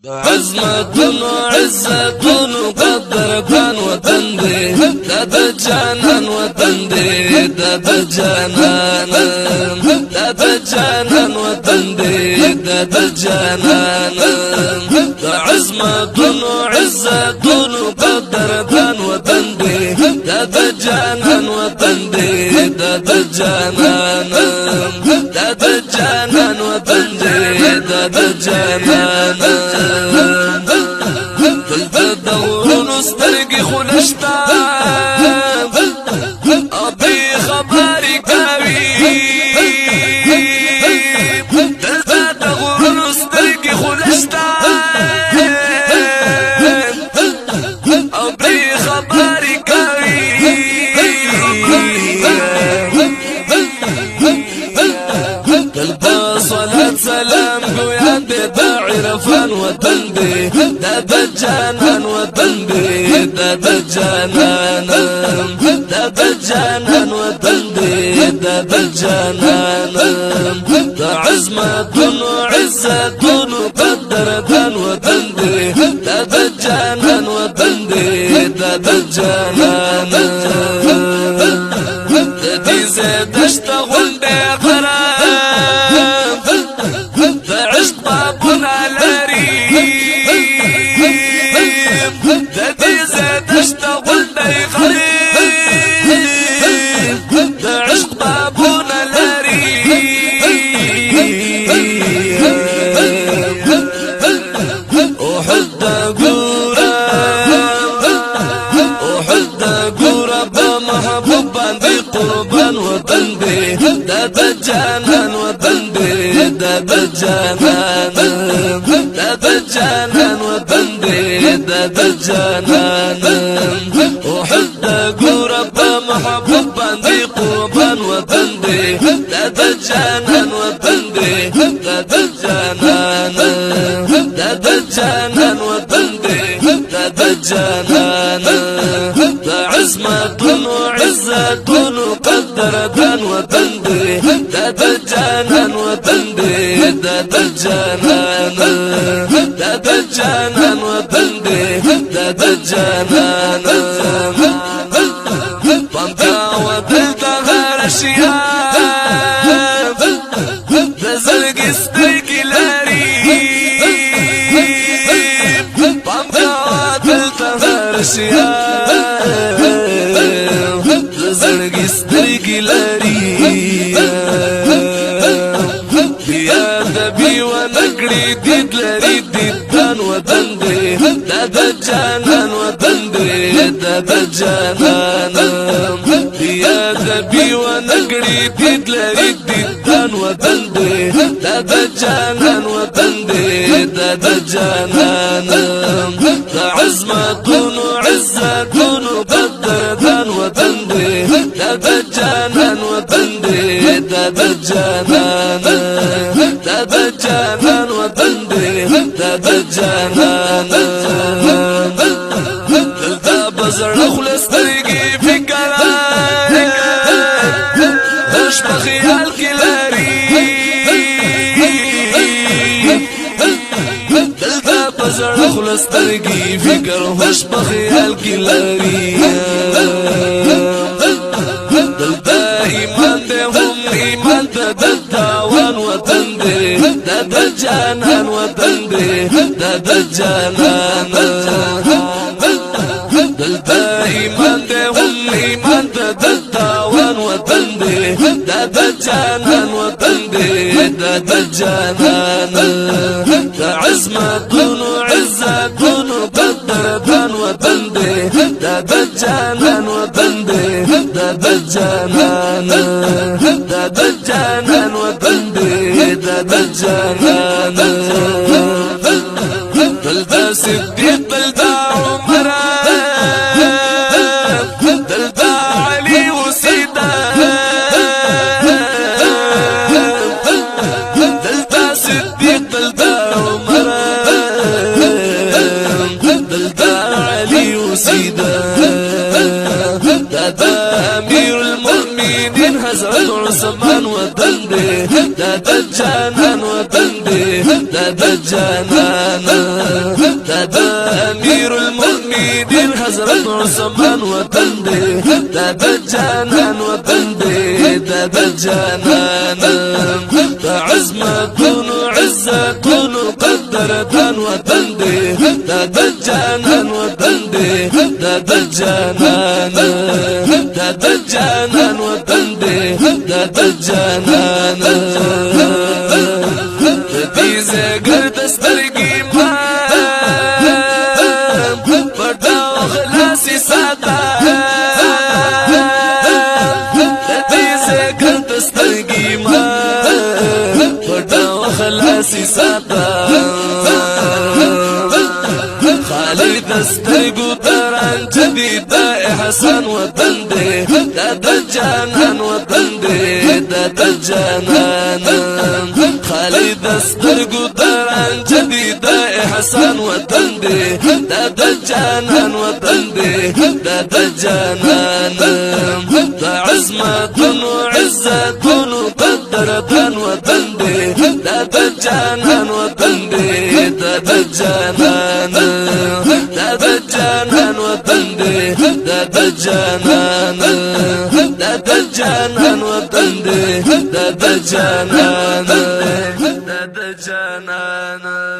عظمة وعزة وقدرة وطن دي دادا جانان وطن دي دادا جانان دادا جانان وطن دي دادا جانان عظمة وعزة وقدرة وطن دي دادا جانان وطن دي دادا جانان دادا جانان وطن دي دادا جانان دلته دورونو سترګې خلشتا ابي خبرې کوي دلته دورونو سترګې خلشتا ابي خبرې کوي دلته صلاة سلام ګویا د عرفان وطن دي دادا جانان وطن دي دادا جانان دادا جانان وطن دي دادا جانان عظمة وعزة وقدرة وطن دي دادا جانان وطن دي دادا جانان ددي زيد اشتغل بقرار فعشت بابنا ددي زيد اشتغل بقريب عشق بابنا وحد قورا بمحبوبا بقربان وطن دي دادا جانان وطن دي دادا جانان دادا جانان وطن دي دادا جانان وحد قورا بمحبوبا بقربان وطن دي دادا جانان وطن دي دادا جانان دادا جانان وطن دي دادا جانان عظمة وعزة وقدرة وطن دي دادا جانان وطن دي دادا جانان دادا جانان وطن دي دادا جانان بانتا ودلتا غار الشياب دزلق استيقي لاري بانتا ودلتا غار الشياب دزلق استيقي لاري يا دبي ونقري ديد لاري ديدان وطن دي دادا جانان وطن دي دادا جانان يا دبي ونقري ديد لاري ديدان وطن دي دادا جانان وطن دي دادا جانان عظمة وعزة وقدرة وطن دي دادا جانان وطن دي دادا جانان دادا جانان وطن دي دادا جانان دلتا بزر خلص طريقي فكرة دش بخيال كلاري دلتا بزر خلص طريقي فكر وش بخيال كلاري دلتا ايمان دهم ايمان دلتا وان وطن دي دادا جانان وطن دي دادا جانان دلتا ايمان دهم ايمان دلتا وان وطن دي دادا جانان وطن دي دادا جانان عظمة وعزة وقدرة وطن دي دادا جانان وطن دي دادا جانان دادا جانان وطن دي دادا جانان دلتا صديق دلتا عمر دلتا علي وسيدة دلتا صديق دلتا عمر دلتا علي وسيدة دادا امير المؤمنين حضرت عثمان وطن دي دادا جانان وطن دي دادا جانان عثمان وطن دے دا د جانان وطن دے دا د جانان دا عظمتونو عزتونو قدرتان وطن دے دا د جانان وطن دے دا د جانان دا د جانان وطن دے دا د جانان دې زګر دسترګي ما پټا خلاصي ساته دې زګر دسترګي ما پټا خلاصي ساته خالد دسترګو تران جديد احسان وطن دے دا د جانان وطن دے دا د جانان خالد دسترګو تران جديد احسان وطن دے دا د جانان وطن دے دا د جانان دا عظمتونو عزتونو قدرتان وطن دے دا د جانان وطن دے دا د جانان دا د جانان وطن دے دا د جانان دا د جانان وطن دے دا د جانان دا د جانان